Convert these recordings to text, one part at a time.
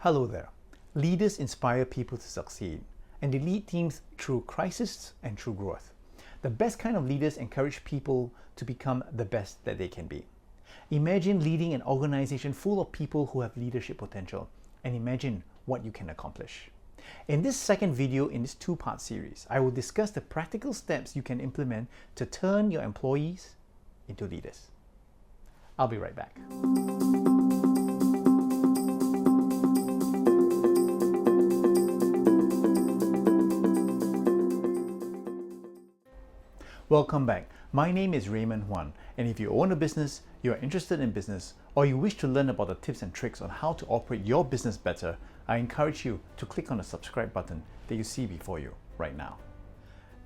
Hello there. Leaders inspire people to succeed, and they lead teams through crisis and through growth. The best kind of leaders encourage people to become the best that they can be. Imagine leading an organization full of people who have leadership potential, and imagine what you can accomplish. In this second video in this two-part series, I will discuss the practical steps you can implement to turn your employees into leaders. I'll be right back. Welcome back. My name is Raymond Huan, and if you own a business, you are interested in business, or you wish to learn about the tips and tricks on how to operate your business better, I encourage you to click on the subscribe button that you see before you right now.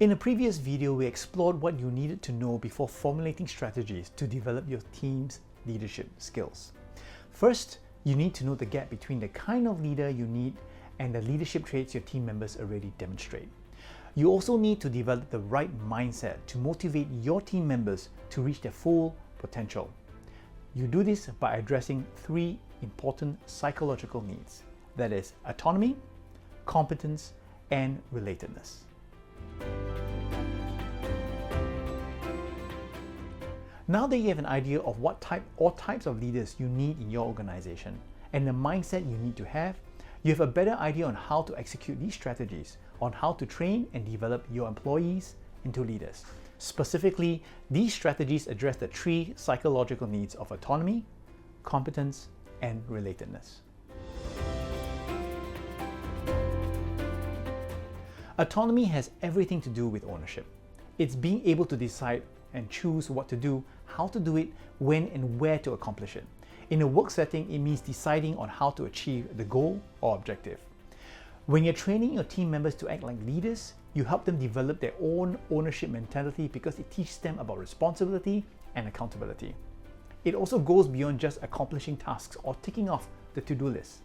In a previous video, we explored what you needed to know before formulating strategies to develop your team's leadership skills. First, you need to know the gap between the kind of leader you need and the leadership traits your team members already demonstrate. You also need to develop the right mindset to motivate your team members to reach their full potential. You do this by addressing three important psychological needs, that is, autonomy, competence, and relatedness. Now that you have an idea of what type or types of leaders you need in your organization and the mindset you need to have, you have a better idea on how to execute these strategies, on how to train and develop your employees into leaders. Specifically, these strategies address the three psychological needs of autonomy, competence, and relatedness. Autonomy has everything to do with ownership. It's being able to decide and choose what to do, how to do it, when and where to accomplish it. In a work setting, it means deciding on how to achieve the goal or objective. When you're training your team members to act like leaders, you help them develop their own ownership mentality because it teaches them about responsibility and accountability. It also goes beyond just accomplishing tasks or ticking off the to-do list.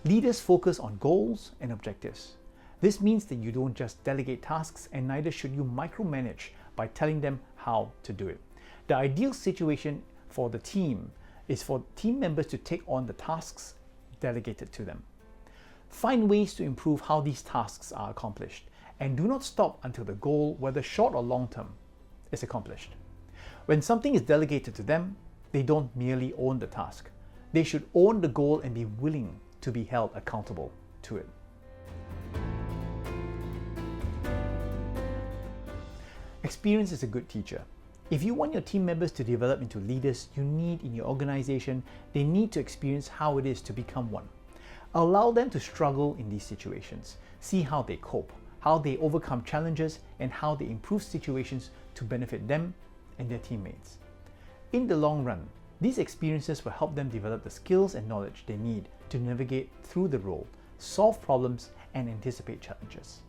Leaders focus on goals and objectives. This means that you don't just delegate tasks, and neither should you micromanage by telling them how to do it. The ideal situation for the team is for team members to take on the tasks delegated to them. Find ways to improve how these tasks are accomplished, and do not stop until the goal, whether short or long term, is accomplished. When something is delegated to them, they don't merely own the task. They should own the goal and be willing to be held accountable to it. Experience is a good teacher. If you want your team members to develop into leaders you need in your organization, they need to experience how it is to become one. Allow them to struggle in these situations. See how they cope, how they overcome challenges, and how they improve situations to benefit them and their teammates. In the long run, these experiences will help them develop the skills and knowledge they need to navigate through the role, solve problems, and anticipate challenges.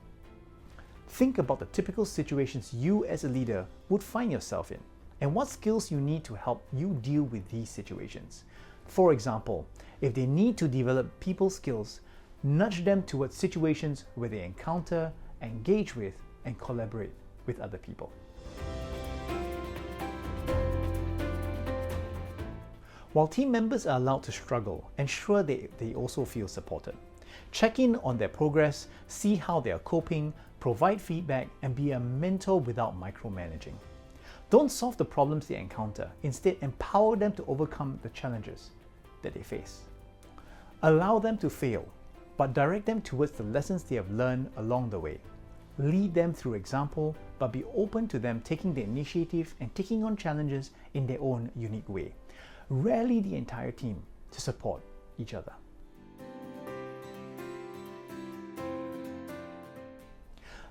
Think about the typical situations you as a leader would find yourself in, and what skills you need to help you deal with these situations. For example, if they need to develop people skills, nudge them towards situations where they encounter, engage with, and collaborate with other people. While team members are allowed to struggle, ensure they also feel supported. Check in on their progress, see how they are coping, provide feedback, and be a mentor without micromanaging. Don't solve the problems they encounter. Instead, empower them to overcome the challenges that they face. Allow them to fail, but direct them towards the lessons they have learned along the way. Lead them through example, but be open to them taking the initiative and taking on challenges in their own unique way. Rally the entire team to support each other.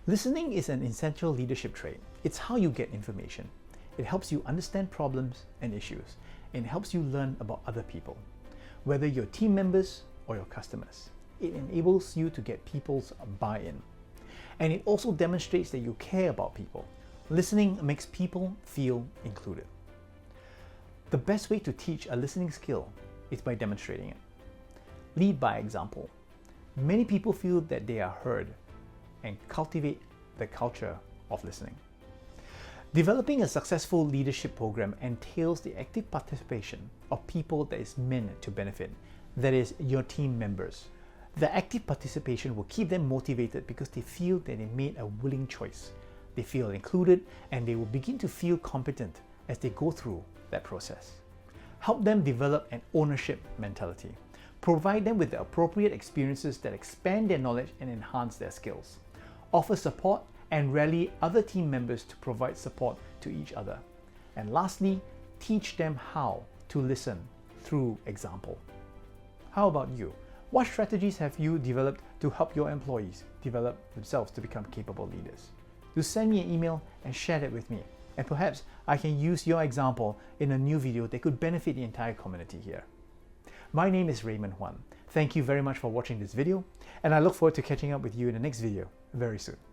Listening is an essential leadership trait. It's how you get information. It helps you understand problems and issues, and it helps you learn about other people, whether your team members or your customers. It enables you to get people's buy-in. And it also demonstrates that you care about people. Listening makes people feel included. The best way to teach a listening skill is by demonstrating it. Lead by example. Many people feel that they are heard, and cultivate the culture of listening. Developing a successful leadership program entails the active participation of people that is meant to benefit, that is, your team members. The active participation will keep them motivated because they feel that they made a willing choice. They feel included and they will begin to feel competent as they go through that process. Help them develop an ownership mentality. Provide them with the appropriate experiences that expand their knowledge and enhance their skills. Offer support and rally other team members to provide support to each other. And lastly, teach them how to listen through example. How about you? What strategies have you developed to help your employees develop themselves to become capable leaders? Do send me an email and share that with me. And perhaps I can use your example in a new video that could benefit the entire community here. My name is Raymond Huan. Thank you very much for watching this video, and I look forward to catching up with you in the next video very soon.